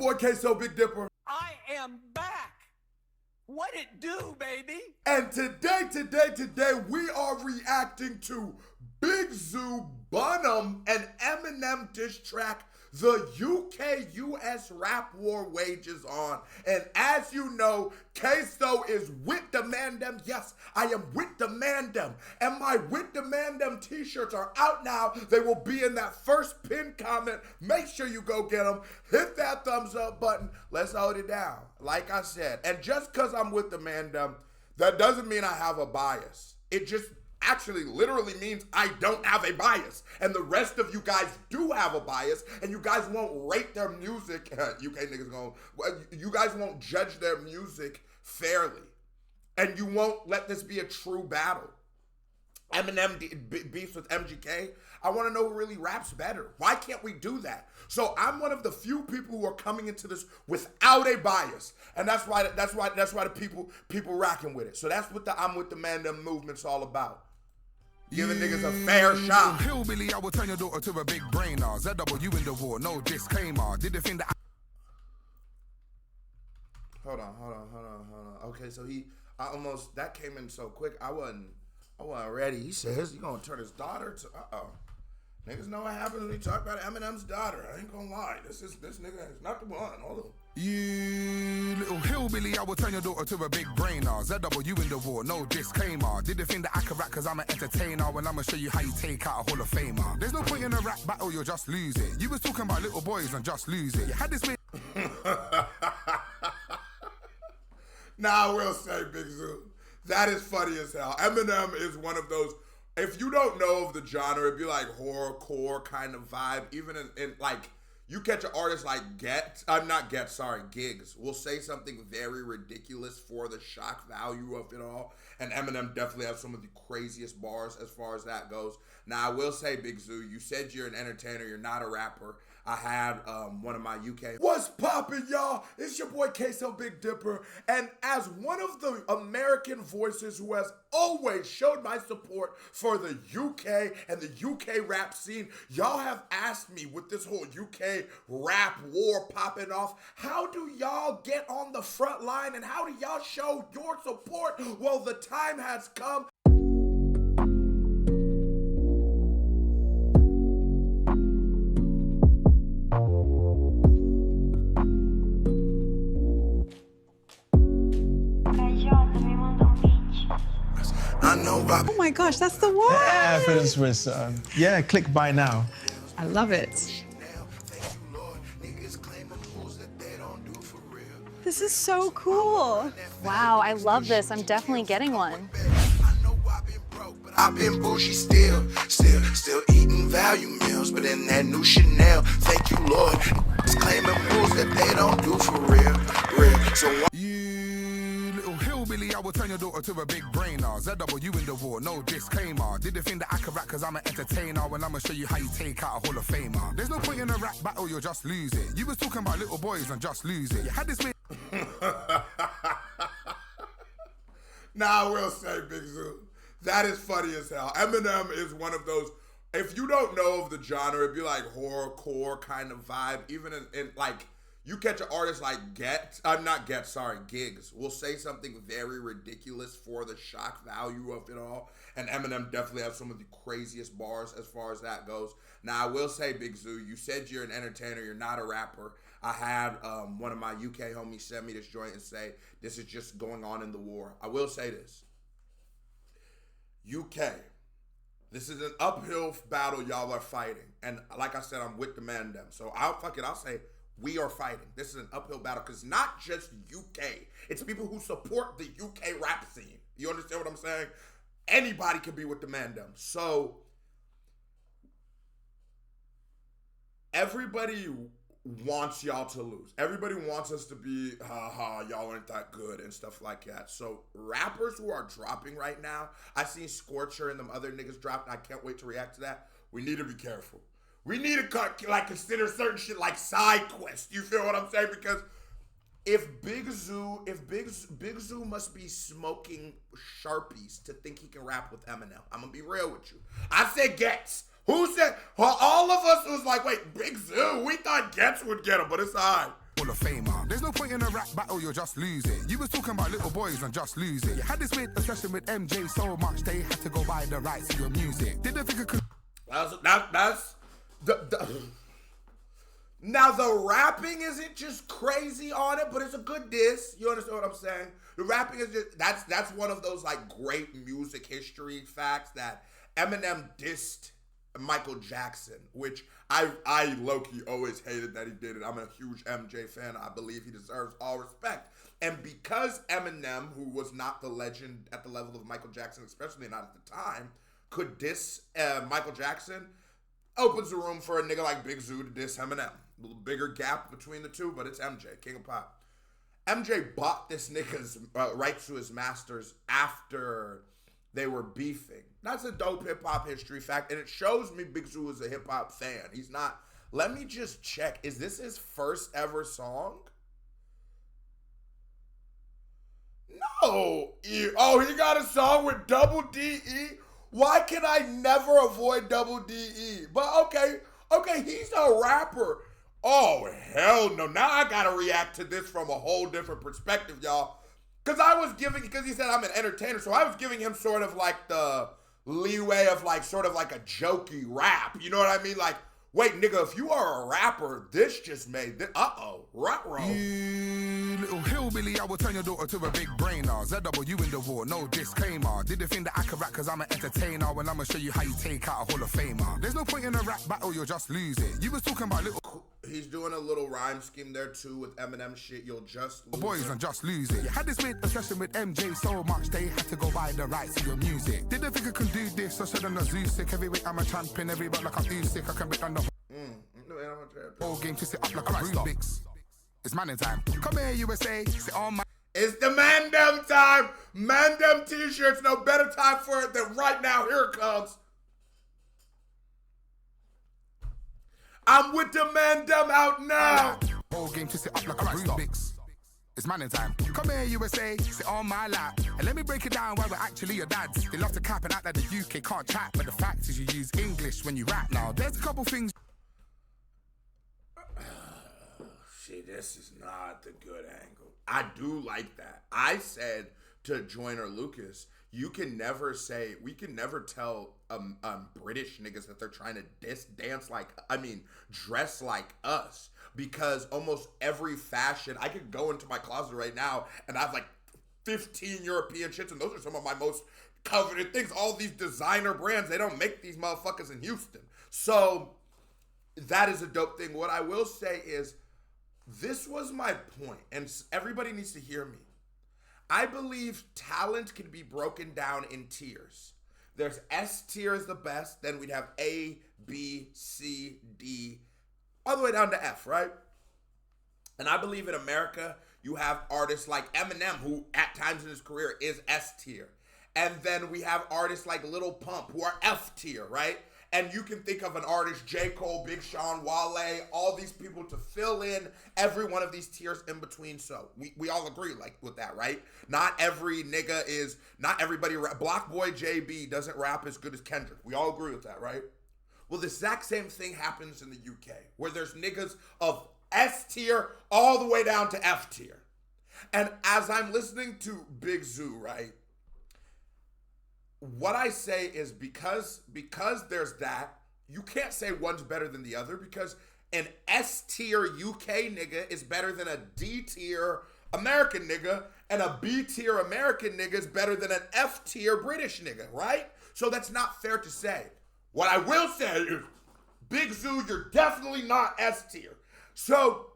boy Queso Big Dipper. I am back. What it do, baby? And today, we are reacting to Big ZUU, Bun Em, and Eminem diss track, The UK-US Rap War Wages On. And as you know, Queso is with the Mandem. Yes, I am with the Mandem. And my with the Mandem t-shirts are out now. They will be in that first pinned comment. Make sure you go get them. Hit that thumbs up button. Let's hold it down. Like I said, and just because I'm with the Mandem, that doesn't mean I have a bias. It just actually literally means I don't have a bias, and the rest of you guys do have a bias, and you guys won't rate their music. UK niggas you guys won't judge their music fairly, and you won't let this be a true battle. Eminem beefs with MGK. I want to know who really raps better. Why can't we do that? So I'm one of the few people who are coming into this without a bias, and that's why the people rocking with it. So that's what the I'm with the Mandem movement's all about. Giving niggas a fair shot. Hillbilly, I will turn your daughter to a big brainer. ZUU in the war, no disclaimer. Did the thing that Hold on. Okay, so that came in so quick. I wasn't ready. He says he's gonna turn his daughter to Niggas know what happens when you talk about Eminem's daughter. I ain't gonna lie. This nigga is not the one. Hold on. You little hillbilly, I will turn your daughter to a big brainer. ZUU in the war, no disclaimer. Did the thing that I can rap cause I'm an entertainer. When I'ma show you how you take out a Hall of Famer. There's no point in a rap battle, you'll just lose it. You was talking about little boys and just lose it. You had this Now I will say, Big ZUU, that is funny as hell. Eminem is one of those, if you don't know of the genre, it'd be like horrorcore kind of vibe. Even in like, you catch an artist like Giggs will say something very ridiculous for the shock value of it all. And Eminem definitely has some of the craziest bars as far as that goes. Now, I will say, Big ZUU, you said you're an entertainer, you're not a rapper. I had one of my UK. What's poppin', y'all? It's your boy Queso Big Dipper. And as one of the American voices who has always showed my support for the UK and the UK rap scene, y'all have asked me with this whole UK rap war popping off, how do y'all get on the front line and how do y'all show your support? Well, the time has come. Oh my gosh, that's the one! Yeah, for this was, yeah, click buy now. I love it. This is so cool. Wow, I love this. I'm definitely getting one. I've been bougie still eating value meals, but in that new Chanel, thank you, Lord. It's claiming rules that they don't do for real. So you little hillbilly, I will turn your daughter to a big brainer. ZUU in the war, no disclaimer. Did the thing that I can rap cause I'm an entertainer. When I'ma show you how you take out a Hall of Famer. There's no point in a rap battle, you'll just lose it. You was talking about little boys and just lose it. You had this Now I will say, Big ZUU, that is funny as hell. Eminem is one of those, if you don't know of the genre, it'd be like horrorcore kind of vibe. Even in like, you catch an artist like Giggs will say something very ridiculous for the shock value of it all. And Eminem definitely has some of the craziest bars as far as that goes. Now, I will say, Big ZUU, you said you're an entertainer, you're not a rapper. I had one of my UK homies send me this joint and say, this is just going on in the war. I will say this. UK, this is an uphill battle y'all are fighting. And like I said, I'm with the Mandem. So I'll say, we are fighting. This is an uphill battle because it's not just UK. It's people who support the UK rap scene. You understand what I'm saying? Anybody can be with the Mandem. So everybody wants y'all to lose. Everybody wants us to be, y'all aren't that good and stuff like that. So rappers who are dropping right now, I seen Scorcher and them other niggas dropped, and I can't wait to react to that. We need to be careful. We need to consider certain shit like side quests. You feel what I'm saying? Because if Big ZUU must be smoking Sharpies to think he can rap with Eminem. I'm gonna be real with you. I said Gets. Who said? Well, all of us was like, wait, Big ZUU. We thought Gets would get him, but it's all right. Hall of Famer. There's no point in a rap battle, you'll just lose it. You was talking about little boys and just lose it. You had this weird obsession with MJ so much they had to go buy the rights to your music. Didn't think it could. Now the rapping isn't just crazy on it, but it's a good diss. You understand what I'm saying? The rapping is just that's one of those like great music history facts that Eminem dissed Michael Jackson, which I low-key always hated that he did it. I'm a huge MJ fan. I believe he deserves all respect. And because Eminem, who was not the legend at the level of Michael Jackson, especially not at the time, could diss Michael Jackson, opens the room for a nigga like Big ZUU to diss Eminem. A little bigger gap between the two, but it's MJ, King of Pop. MJ bought this nigga's rights to his masters after they were beefing. That's a dope hip-hop history fact, and it shows me Big ZUU is a hip-hop fan. He's not... Let me just check. Is this his first ever song? No. Oh, he got a song with Double D-E? Why can I never avoid Double D-E? But okay, he's a rapper. Oh, hell no. Now I gotta react to this from a whole different perspective, y'all. Because he said I'm an entertainer, so I was giving him sort of like the leeway of like sort of like a jokey rap. You know what I mean? Like, wait, nigga, if you are a rapper, this just made this. Ruh-roh. You little hillbilly, I will turn your daughter to a big brainer. ZUU in the war, no disclaimer. Did the thing that I can rap cause I'm an entertainer. Well, I'ma show you how you take out a Hall of Famer. There's no point in a rap battle, you'll just lose it. You was talking about little... He's doing a little rhyme scheme there too with Eminem shit. You'll just lose boys it. And just lose it. You had this weird obsession with MJ so much they had to go buy the rights to your music. Didn't think I can do this, I said I'm a ZUU sick. Every week I'm a champion, every but like I'm sick. I can break down the whole game to sit up like a Rubik's. It's man in time. Come here, USA. Sit on my... It's the Mandem time. Mandem t-shirts. No better time for it than right now. Here it comes. I'm with the Mandem out now. Whole game to sit up like a Rubik's. It's man in time. Come here, USA. Sit on my lap. And let me break it down why we're actually your dads. They love to cap and act like the UK can't chat. But the fact is you use English when you rap now. There's a couple things... See, this is not the good angle. I do like that. I said to Joyner Lucas, we can never tell British niggas that they're trying to dress like us. Because almost every fashion, I could go into my closet right now and I have like 15 European shits, and those are some of my most coveted things. All these designer brands, they don't make these motherfuckers in Houston. So that is a dope thing. What I will say is, this was my point, and everybody needs to hear me. I believe talent can be broken down in tiers. There's S tier is the best, then we'd have A, B, C, D, all the way down to F, right? And I believe in America, you have artists like Eminem, who at times in his career is S tier. And then we have artists like Lil Pump, who are F tier, right? And you can think of an artist, J. Cole, Big Sean, Wale, all these people to fill in every one of these tiers in between. So we all agree like with that, right? Not everybody, Block Boy JB doesn't rap as good as Kendrick. We all agree with that, right? Well, the exact same thing happens in the UK, where there's niggas of S tier all the way down to F tier. And as I'm listening to Big ZUU, right? What I say is because there's that, you can't say one's better than the other, because an S tier UK nigga is better than a D tier American nigga, and a B tier American nigga is better than an F tier British nigga, right? So that's not fair to say. What I will say is, Big ZUU, you're definitely not S tier. So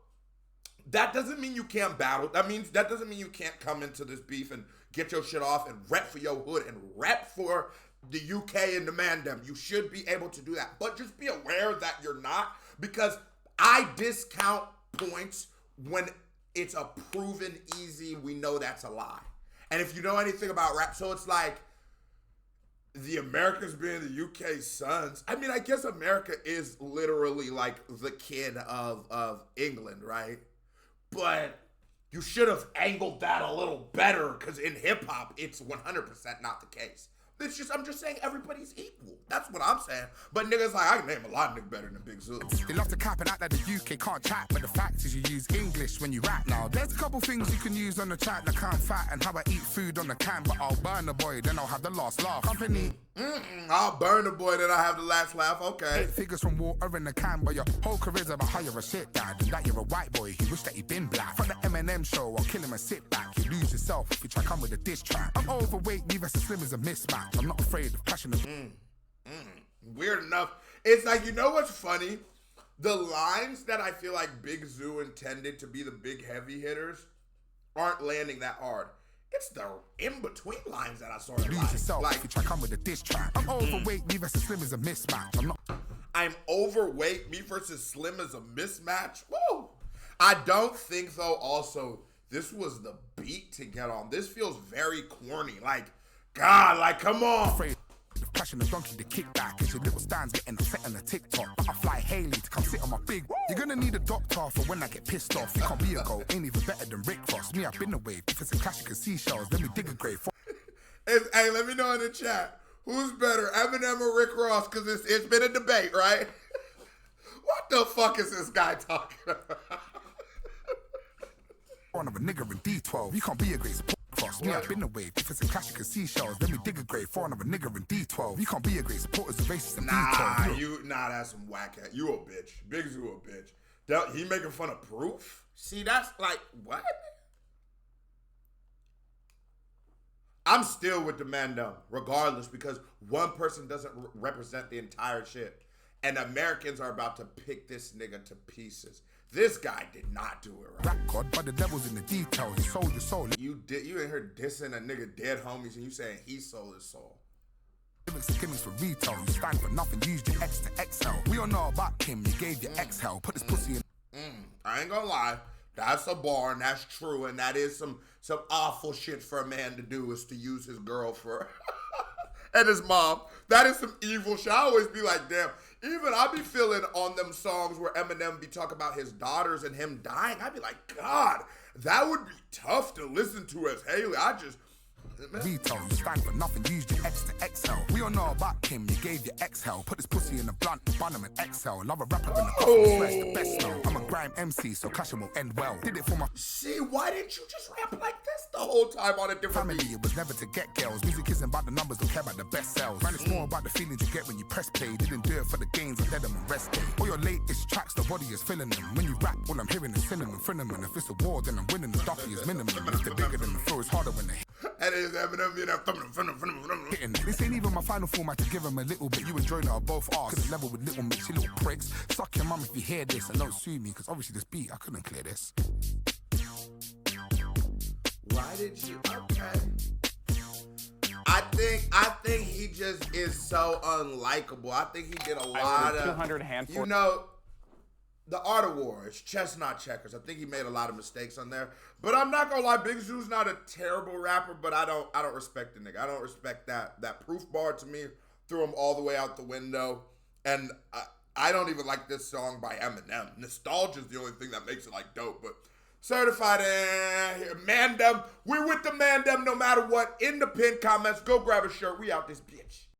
that doesn't mean you can't battle. That doesn't mean you can't come into this beef and get your shit off and rep for your hood and rep for the UK and the Mandem. You should be able to do that. But just be aware that you're not, because I discount points when it's a proven easy, we know that's a lie. And if you know anything about rap, so it's like the Americans being the UK sons. I mean, I guess America is literally like the kid of England, right? But you should have angled that a little better, because in hip-hop, it's 100% not the case. It's just, I'm just saying everybody's equal. That's what I'm saying. But niggas like, I can name a lot of niggas better than Big ZUU. They love to cap and act like the UK can't chat, but the fact is you use English when you rap now. There's a couple things you can use on the chat that can't fat and how I eat food on the can, but I'll burn the boy, then I'll have the last laugh. Company. I'll burn the boy, then I have the last laugh. Okay. 8 figures from water in the can, but your whole career's about how you're a shit dad and that you're a white boy who wish that he'd been black. From the Eminem show, I'll kill him and sit back. You lose yourself if you try to come with a diss track. I'm overweight, me versus slim is a mismatch. I'm not afraid of clashing the... Weird enough. It's like, you know what's funny? The lines that I feel like Big ZUU intended to be the big heavy hitters aren't landing that hard. It's the in-between lines that I sort of Lose yourself like. if you try to come with a diss track. I'm overweight, me versus slim is a mismatch. I'm overweight, me versus slim is a mismatch. Woo! I don't think, though, also, this was the beat to get on. This feels very corny. Like, God, like, come on. Afraid of crashing the donkey to kick back as your little stands getting upset on the TikTok. But I fly Haley to come sit on my big. You're gonna need a doctor for when I get pissed off. You can't be a goal, ain't even better than Rick Ross. Me, I've been away. If it's a clash, you can see shells. Let me dig a grave. Hey, let me know in the chat. Who's better, Eminem or Rick Ross? Because it's been a debate, right? What the fuck is this guy talking about? Of a nigger in D12. You can't be a great support cross. Me, I've been away. If it's a clash, you can see shells. Let me dig a grave. Foreign of a nigger in D12. You can't be a great supporter as a racist in D12. Nah, that's some whack hat. You a bitch. Big ZUU a bitch. He making fun of Proof? See, that's like, what? I'm still with the man down, regardless, because one person doesn't represent the entire shit. And Americans are about to pick this nigga to pieces. This guy did not do it right. Rap God, but the devil's in the details. You sold your soul. You ain't heard dissing a nigga dead homies and you saying he sold his soul. Lyrics and gimmicks for retail. You stand for nothing, used your X to exhale. We all know about Kim, you gave your exhale. Put this pussy in. I ain't gonna lie. That's a bar and that's true. And that is some awful shit for a man to do, is to use his girl for and his mom. That is some evil shit. I always be like, damn. Even I be feeling on them songs where Eminem be talking about his daughters and him dying. I be like, God, that would be tough to listen to as Haley. Retail, you stand for nothing, used your X to exhale. We all know about Kim, you gave your exhale. Put this pussy in a blunt, bun him and exhale. Love a rapper in the coffin, swear it's the best now. I'm a Grime MC, so clashing will end well. Did it for my See, why didn't you just rap like this the whole time on a different family. beat? It was never to get girls. Music isn't about the numbers, don't care about the best sales. Man, it's more about the feelings you get when you press play. Didn't do it for the gains, I let them on rest day. All your latest tracks, the body is filling them. When you rap, all I'm hearing is cinnamon, cinnamon. If it's a war, then I'm winning. The duffy is minimum. If they're bigger than the flow, it's harder when they And it is Eminem, you know, hitting. This ain't even my final format to give him a little bit. You and Joyner are both arse. Couldn't level with little mix, you little pricks. Suck your mum if you hear this and don't sue me, because obviously this beat, I couldn't clear this. Why did you? Okay. I think he just is so unlikable. I think he did a lot of 200 handful. You know, the Art of War, it's chess, not checkers. I think he made a lot of mistakes on there. But I'm not gonna lie, Big ZUU's not a terrible rapper, but I don't respect the nigga. I don't respect that Proof bar to me. Threw him all the way out the window. And I don't even like this song by Eminem. Nostalgia is the only thing that makes it like dope, but certified Mandem. We're with the Mandem no matter what. In the pinned comments, go grab a shirt. We out this bitch.